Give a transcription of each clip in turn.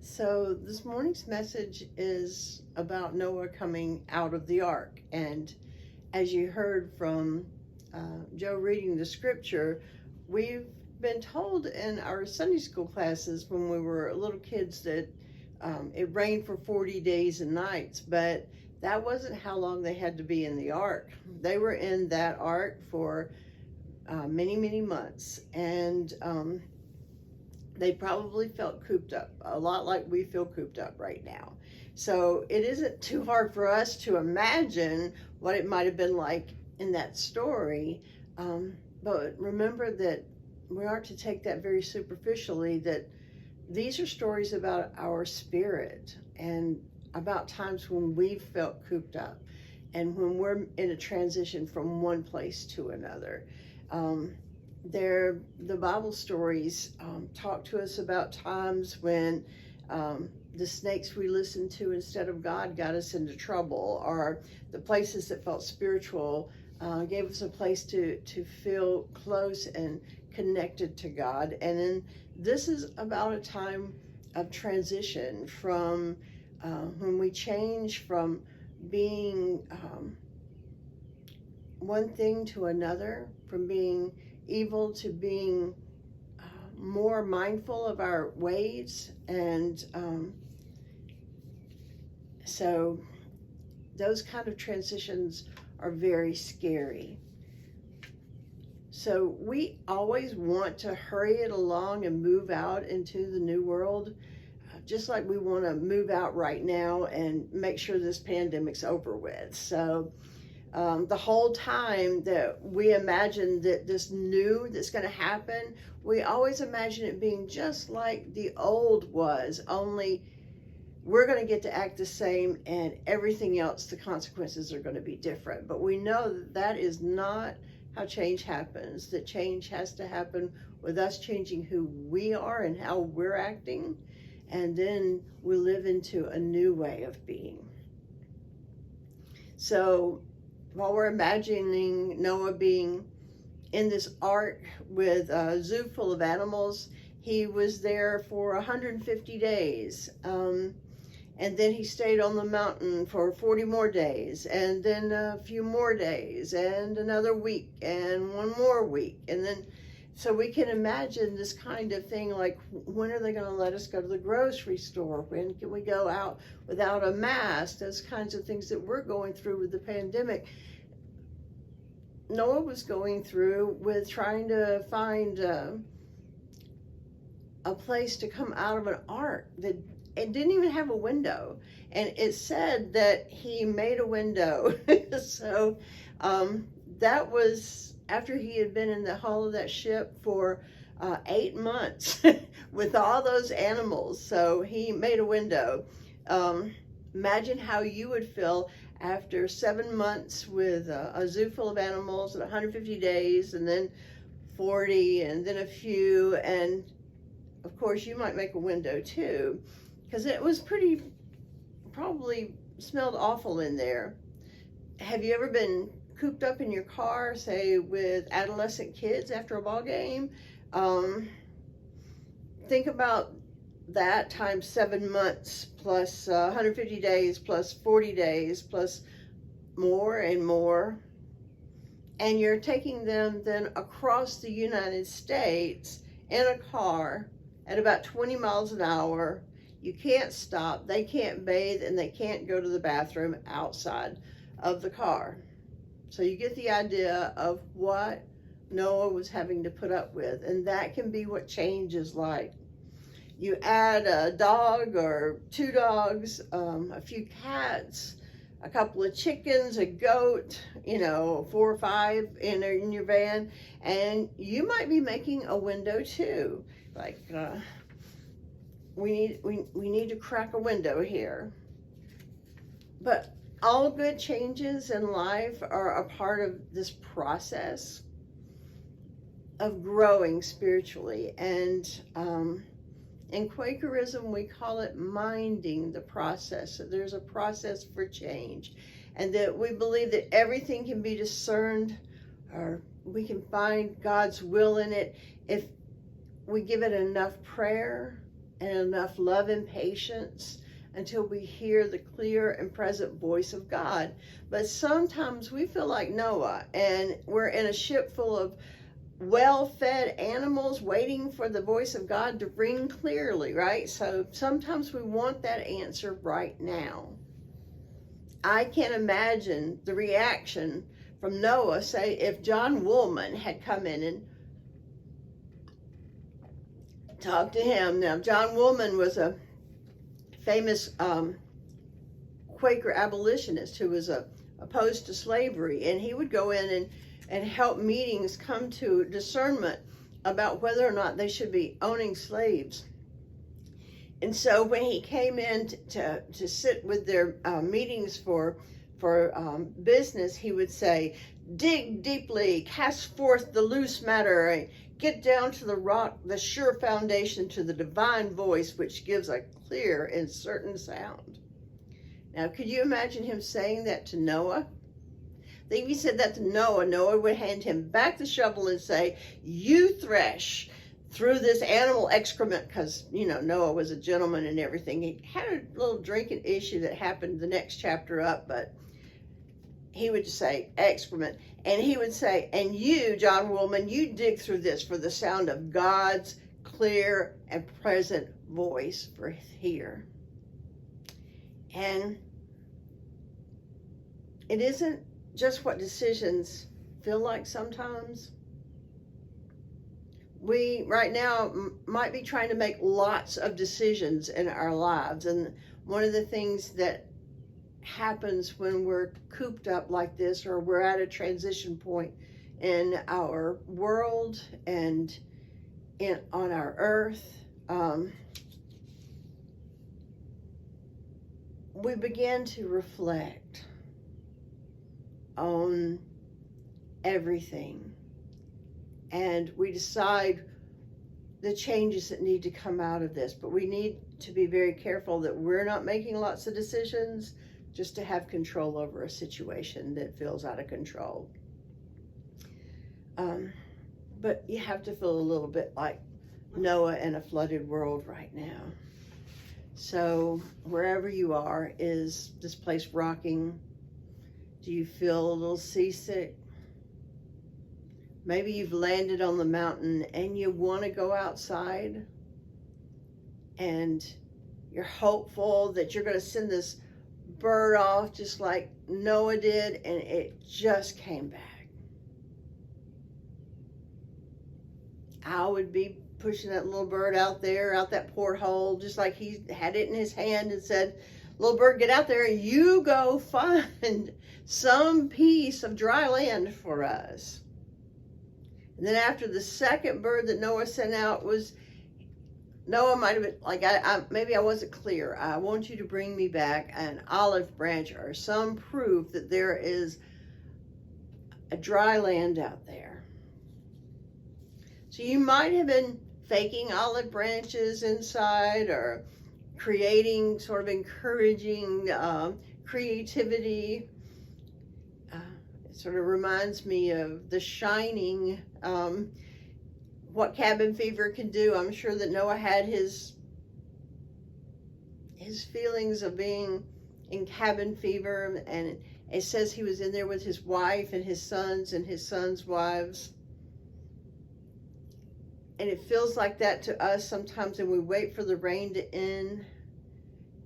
So, this morning's message is about Noah coming out of the ark. And as you heard from Joe reading the scripture, we've been told in our Sunday school classes when we were little kids that it rained for 40 days and nights, but that wasn't how long they had to be in the ark. They were in that ark for many, many months. And they probably felt cooped up, a lot like we feel cooped up right now. So it isn't too hard for us to imagine what it might have been like in that story. But remember that we aren't to take that very superficially, that these are stories about our spirit and about times when we've felt cooped up and when we're in a transition from one place to another. The Bible stories talk to us about times when the snakes we listened to instead of God got us into trouble, or the places that felt spiritual gave us a place to feel close and connected to God. And then this is about a time of transition from when we change from being one thing to another, from being evil to being more mindful of our ways. And so those kind of transitions are very scary. So we always want to hurry it along and move out into the new world, just like we want to move out right now and make sure this pandemic's over with. So the whole time that we imagine that this new that's going to happen, we always imagine it being just like the old was, only we're going to get to act the same, and everything else, the consequences are going to be different. But we know that that is not how change happens. That change has to happen with us changing who we are and how we're acting, and then we live into a new way of being. So while we're imagining Noah being in this ark with a zoo full of animals, he was there for 150 days. And then he stayed on the mountain for 40 more days, and then a few more days, and another week, and one more week. And then, so we can imagine this kind of thing, like, when are they going to let us go to the grocery store? When can we go out without a mask? Those kinds of things that we're going through with the pandemic. Noah was going through with trying to find a place to come out of an ark that it didn't even have a window. And it said that he made a window. So that was after he had been in the hull of that ship for 8 months with all those animals. So he made a window. Imagine how you would feel after 7 months with a zoo full of animals and 150 days, and then 40, and then a few. And of course you might make a window too, because it was probably smelled awful in there. Have you ever been cooped up in your car, say with adolescent kids after a ball game? Think about that times 7 months plus 150 days plus 40 days plus more and more. And you're taking them then across the United States in a car at about 20 miles an hour. You can't stop, they can't bathe, and they can't go to the bathroom outside of the car. So you get the idea of what Noah was having to put up with, and that can be what change is like. You add a dog or 2 dogs, a few cats, a couple of chickens, a goat, 4 or 5 in your van, and you might be making a window too. Like, we need to crack a window here. But all good changes in life are a part of this process of growing spiritually. And in Quakerism, we call it minding the process. So there's a process for change, and that we believe that everything can be discerned, or we can find God's will in it if we give it enough prayer and enough love and patience until we hear the clear and present voice of God. But sometimes we feel like Noah, and we're in a ship full of well-fed animals waiting for the voice of God to ring clearly, right? So sometimes we want that answer right now. I can't imagine the reaction from Noah, say, if John Woolman had come in and talked to him. Now, John Woolman was a famous Quaker abolitionist who was opposed to slavery, and he would go in and help meetings come to discernment about whether or not they should be owning slaves. And so when he came in to sit with their meetings for business, he would say, dig deeply, cast forth the loose matter, and get down to the rock, the sure foundation, to the divine voice, which gives a clear and certain sound. Now, could you imagine him saying that to Noah? If he said that to Noah, Noah would hand him back the shovel and say, you thresh through this animal excrement, because, you know, Noah was a gentleman and everything. He had a little drinking issue that happened the next chapter up, but he would say excrement. And he would say, and you, John Woolman, you dig through this for the sound of God's clear and present voice for here. And it isn't just what decisions feel like sometimes. We right now might be trying to make lots of decisions in our lives. And one of the things that happens when we're cooped up like this, or we're at a transition point in our world and on our earth, we begin to reflect on everything, and we decide the changes that need to come out of this. But we need to be very careful that we're not making lots of decisions just to have control over a situation that feels out of control. But you have to feel a little bit like Noah in a flooded world right now. So wherever you are, is this place rocking? Do you feel a little seasick? Maybe you've landed on the mountain and you want to go outside, and you're hopeful that you're going to send this bird off just like Noah did, and it just came back. I would be pushing that little bird out there, out that porthole, just like he had it in his hand and said, little bird, get out there and you go find some piece of dry land for us. And then after the second bird that Noah sent out was, Noah might have been like, maybe I wasn't clear. I want you to bring me back an olive branch or some proof that there is a dry land out there. So you might have been faking olive branches inside, or creating, sort of encouraging creativity. It sort of reminds me of The Shining, what cabin fever can do. I'm sure that Noah had his feelings of being in cabin fever, and it says he was in there with his wife and his sons' wives. And it feels like that to us sometimes, and we wait for the rain to end,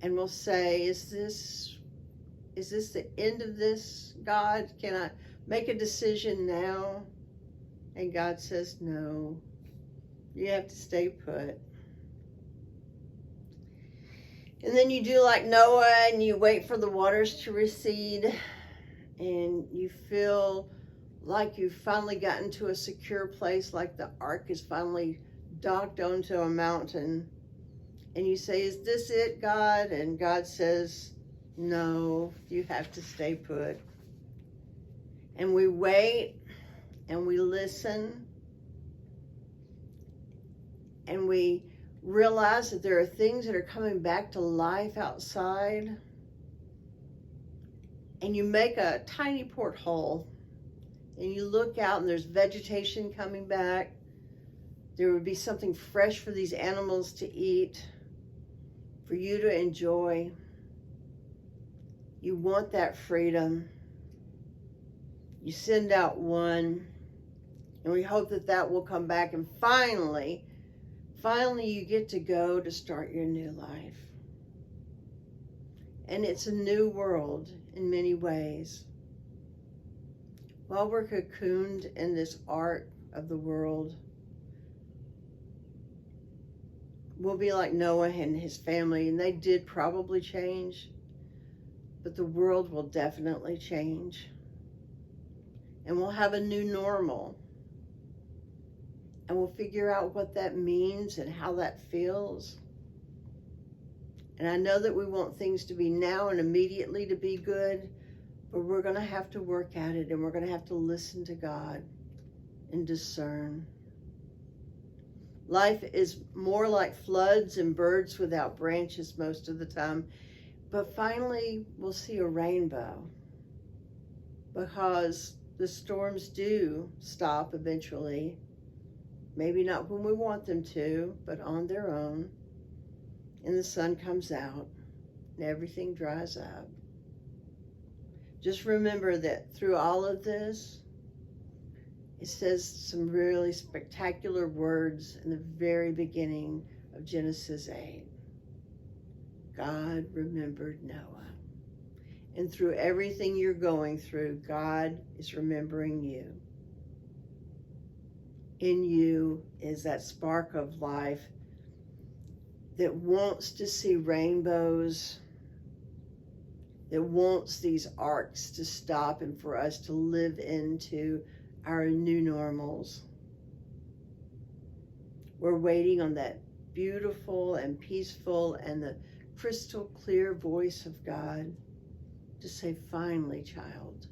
and we'll say, is this the end of this, God? Can I make a decision now? And God says, no, you have to stay put. And then you do like Noah, and you wait for the waters to recede, and you feel like you've finally gotten to a secure place, like the ark is finally docked onto a mountain. And you say, is this it, God? And God says, no, you have to stay put. And we wait, and we listen, and we realize that there are things that are coming back to life outside. And you make a tiny porthole, and you look out, and there's vegetation coming back. There would be something fresh for these animals to eat. for you to enjoy. You want that freedom. You send out one, and we hope that that will come back, and finally you get to go to start your new life. And it's a new world in many ways. While we're cocooned in this ark of the world, we'll be like Noah and his family, and they did probably change, but the world will definitely change. And we'll have a new normal. And we'll figure out what that means and how that feels. And I know that we want things to be now and immediately to be good, but we're going to have to work at it, and we're going to have to listen to God and discern. Life is more like floods and birds without branches most of the time, but finally we'll see a rainbow, because the storms do stop eventually. Maybe not when we want them to, but on their own. And the sun comes out and everything dries up. Just remember that through all of this, it says some really spectacular words in the very beginning of Genesis 8. God remembered Noah. And through everything you're going through, God is remembering you. In you is that spark of life that wants to see rainbows, that wants these arcs to stop and for us to live into our new normals. We're waiting on that beautiful and peaceful and the crystal clear voice of God to say, finally, child.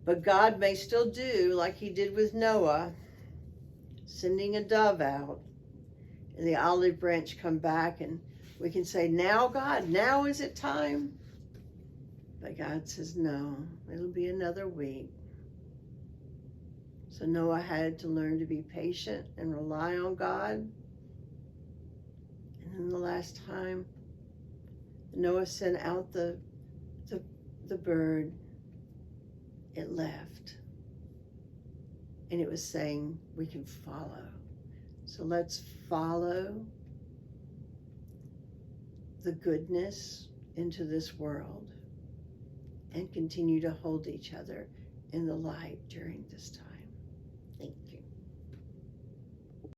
But God may still do like he did with Noah, sending a dove out, and the olive branch come back, and we can say, now God, now is it time? But God says, no, it'll be another week. So Noah had to learn to be patient and rely on God. And then the last time, Noah sent out the bird, it left. And it was saying, we can follow. So let's follow the goodness into this world and continue to hold each other in the light during this time.